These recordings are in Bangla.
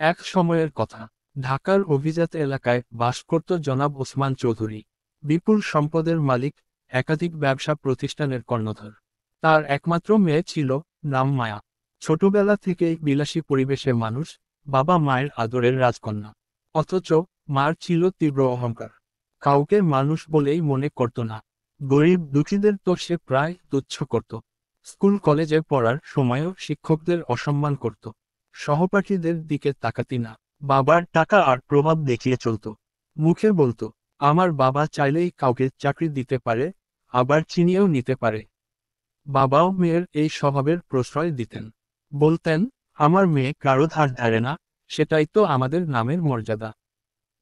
এক সময়ের কথা, ঢাকার অভিজাত এলাকায় বাস করত জনাব ওসমান চৌধুরী। বিপুল সম্পদের মালিক, একাধিক ব্যবসা প্রতিষ্ঠানের কর্ণধার। তার একমাত্র মেয়ে ছিল, নাম মায়া। ছোটবেলা থেকেই বিলাসী পরিবেশে মানুষ, বাবা মায়ের আদরের রাজকন্যা। অথচ মার ছিল তীব্র অহংকার। কাউকে মানুষ বলেই মনে করত না। গরিব দুঃখীদের তো সে প্রায় তুচ্ছ করত। স্কুল কলেজে পড়ার সময়ও শিক্ষকদের অসম্মান করত। সহপাঠীদের দিকে তাকাতি না। বাবার টাকা আর প্রভাব দেখিয়ে চলত। মুখে বলতো, আমার বাবা চাইলেই কাউকে চাকরি দিতে পারে, আবার চিনিয়েও নিতে পারে। বাবাও মেয়ের এই স্বভাবের প্রশ্রয় দিতেন। বলতেন, আমার মেয়ে কারো ধার ধারে না, সেটাই তো আমাদের নামের মর্যাদা।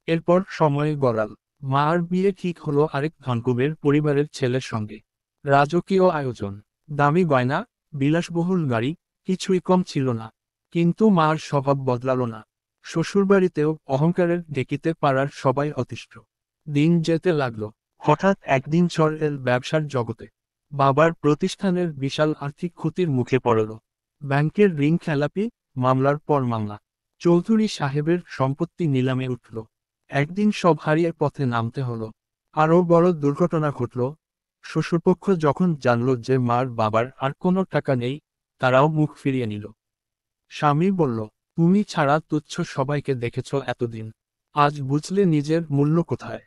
এরপর সময় গড়াল। মার বিয়ে ঠিক হলো আরেক ধনকুবের পরিবারের ছেলের সঙ্গে। রাজকীয় আয়োজন, দামি গয়না, বিলাসবহুল গাড়ি, কিছুই কম ছিল না। কিন্তু মার স্বভাব বদলালো না। শ্বশুরবাড়িতেও অহংকারের ডেকিতে পারার সবাই অতিষ্ঠ। দিন যেতে লাগলো। হঠাৎ একদিন ঝড় এল ব্যবসার জগতে। বাবার প্রতিষ্ঠানের বিশাল আর্থিক ক্ষতির মুখে পড়ল। ব্যাংকের ঋণ খেলাপি, মামলার পর মামলা। চৌধুরী সাহেবের সম্পত্তি নিলামে উঠল। একদিন সব হারিয়ে পথে নামতে হলো। আরও বড় দুর্ঘটনা ঘটল। শ্বশুরপক্ষ যখন জানল যে মার বাবার আর কোনো টাকা নেই, তারাও মুখ ফিরিয়ে নিল। স্বামী বলল, তুমি ছাড়া তুচ্ছ সবাইকে দেখেছ এতদিন, আজ বুঝলে নিজের মূল্য কোথায়।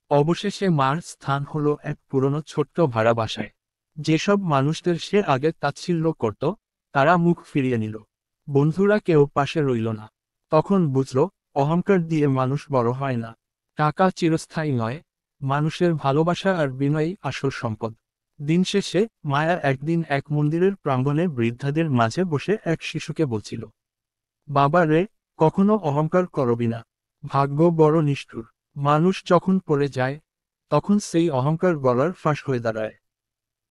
অবশেষে মার স্থান হলো এক পুরনো ছোট্ট ভাড়া বাসায়। যেসব মানুষদের সে আগে তাচ্ছিল্য করত, তারা মুখ ফিরিয়ে নিল। বন্ধুরা কেউ পাশে রইল না। তখন বুঝল, অহংকার দিয়ে মানুষ বড় হয় না। টাকা চিরস্থায়ী নয়, মানুষের ভালোবাসা আর বিনয়ই আসল সম্পদ। দিন শেষে মায়া একদিন এক মন্দিরের প্রাঙ্গণে বৃদ্ধাদের মাঝে বসে এক শিশুকে বলছিল, বাবা রে, কখনো অহংকার করবি না। ভাগ্য বড় নিষ্ঠুর। মানুষ যখন পড়ে যায়, তখন সেই অহংকার গলার ফাঁস হয়ে দাঁড়ায়।